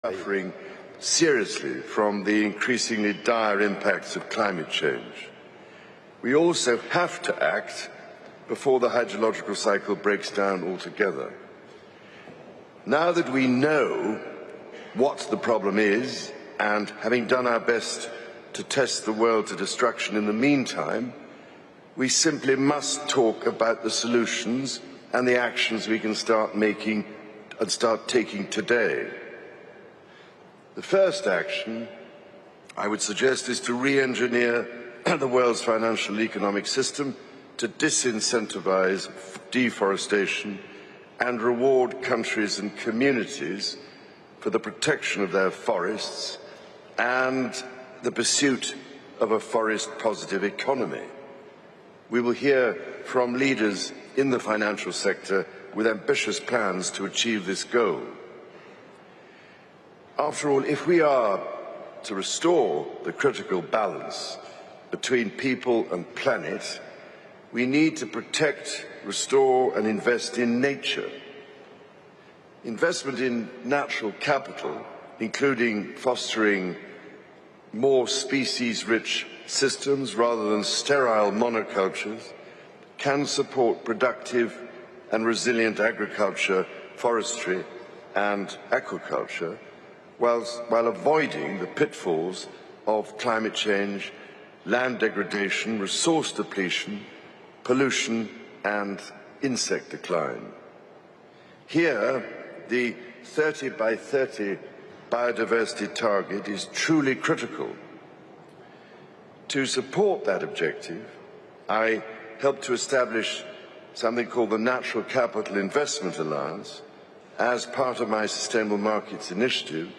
suffering seriously from the increasingly dire impacts of climate change. We also have to act before the hydrological cycle breaks down altogether. Now that we know what the problem is, and having done our best to test the world to destruction in the meantime, we simply must talk about the solutions and the actions we can start making and start taking today. The first action I would suggest is to re-engineer the world's financial and economic system to disincentivize deforestation and reward countries and communities for the protection of their forests and the pursuit of a forest-positive economy. We will hear from leaders in the financial sector with ambitious plans to achieve this goal. After all, if we are to restore the critical balance between people and planet, we need to protect, restore and invest in nature. Investment in natural capital, including fostering more species-rich systems rather than sterile monocultures, can support productive and resilient agriculture, forestry and aquaculture, while avoiding the pitfalls of climate change, land degradation, resource depletion, pollution and insect decline. Here, the 30 by 30 biodiversity target is truly critical. To support that objective, I helped to establish something called the Natural Capital Investment Alliance as part of my Sustainable Markets Initiative,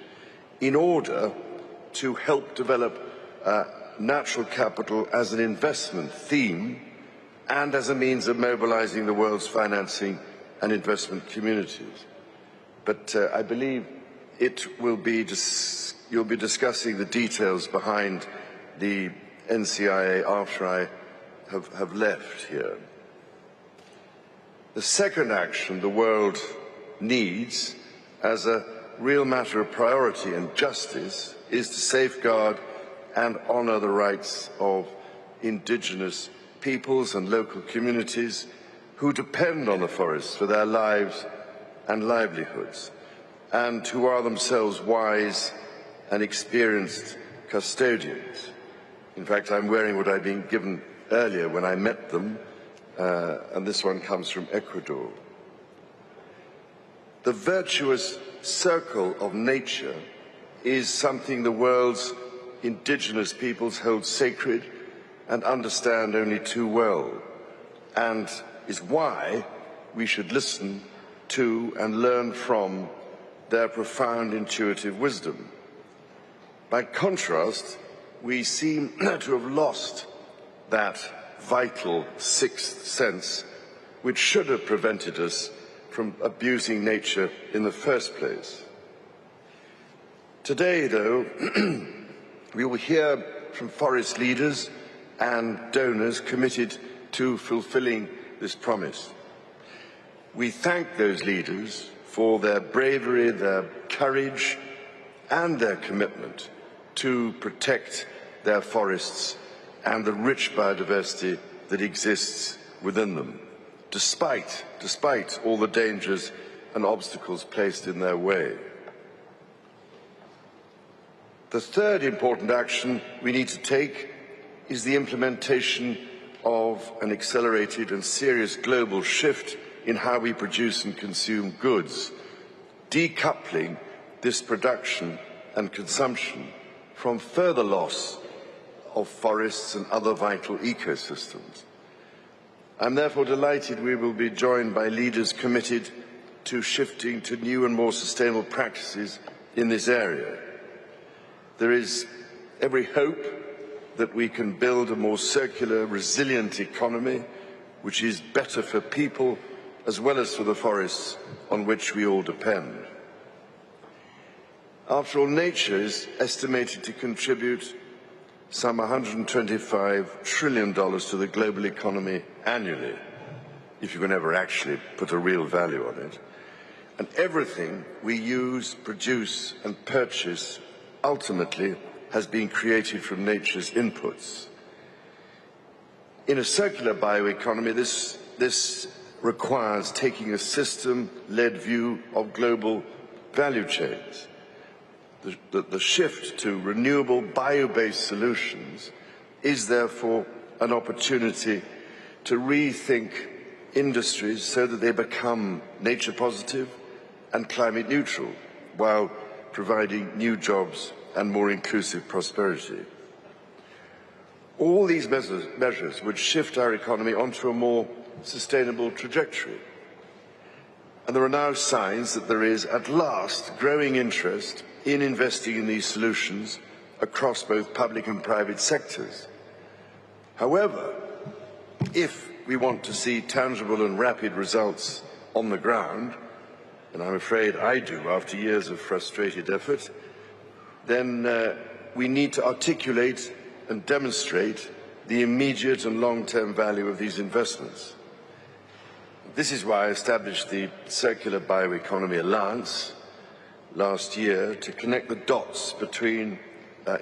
in order to help develop natural capital as an investment theme and as a means of mobilizing the world's financing and investment communities. But I believe you'll be discussing the details behind the NCIA after I have left here. The second action the world needs as a real matter of priority and justice is to safeguard and honour the rights of indigenous peoples and local communities who depend on the forests for their lives and livelihoods, and who are themselves wise and experienced custodians. In fact, I'm wearing what I'd been given earlier when I met them, and this one comes from Ecuador. The virtuous circle of nature is something the world's indigenous peoples hold sacred and understand only too well, and is why we should listen to and learn from their profound intuitive wisdom. By contrast, we seem to have lost that vital sixth sense which should have prevented us from abusing nature in the first place. Today, though, we will hear from forest leaders and donors committed to fulfilling this promise. We thank those leaders for their bravery, their courage, and their commitment to protect their forests and the rich biodiversity that exists within them, despite all the dangers and obstacles placed in their way. The third important action we need to take is the implementation of an accelerated and serious global shift in how we produce and consume goods, decoupling this production and consumption from further loss of forests and other vital ecosystems. I'm therefore delighted we will be joined by leaders committed to shifting to new and more sustainable practices in this area. There is every hope that we can build a more circular, resilient economy which is better for people as well as for the forests on which we all depend. After all, nature is estimated to contribute some $125 trillion to the global economy annually, if you can ever actually put a real value on it. And everything we use, produce and purchase ultimately has been created from nature's inputs. In a circular bioeconomy, this requires taking a system-led view of global value chains. The shift to renewable bio-based solutions is therefore an opportunity to rethink industries so that they become nature positive and climate neutral, while providing new jobs and more inclusive prosperity. All these measures would shift our economy onto a more sustainable trajectory. And there are now signs that there is, at last, growing interest in investing in these solutions across both public and private sectors. However, if we want to see tangible and rapid results on the ground, and I'm afraid I do after years of frustrated effort, then we need to articulate and demonstrate the immediate and long-term value of these investments. This is why I established the Circular Bioeconomy Alliance last year to connect the dots between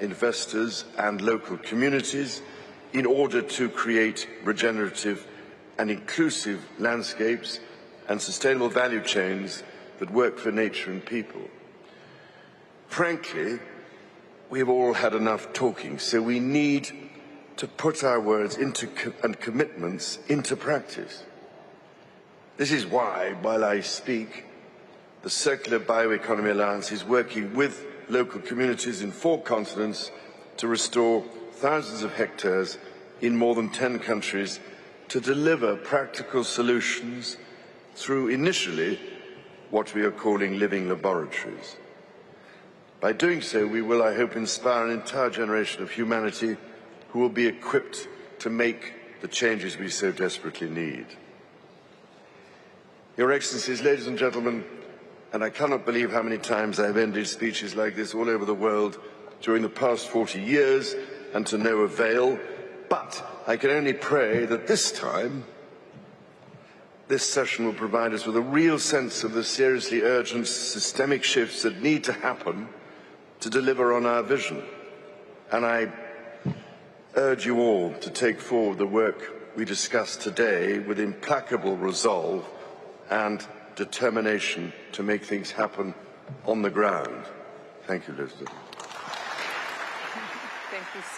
investors and local communities in order to create regenerative and inclusive landscapes and sustainable value chains that work for nature and people. Frankly, we've all had enough talking, so we need to put our words and commitments into practice. This is why, while I speak, the Circular Bioeconomy Alliance is working with local communities in 4 continents to restore thousands of hectares in more than 10 countries to deliver practical solutions through initially what we are calling living laboratories. By doing so, we will, I hope, inspire an entire generation of humanity who will be equipped to make the changes we so desperately need. Your Excellencies, ladies and gentlemen, and I cannot believe how many times I have ended speeches like this all over the world during the past 40 years, and to no avail, but I can only pray that this time this session will provide us with a real sense of the seriously urgent systemic shifts that need to happen to deliver on our vision. And I urge you all to take forward the work we discussed today with implacable resolve and determination to make things happen on the ground. Thank you, Elizabeth. Thank you so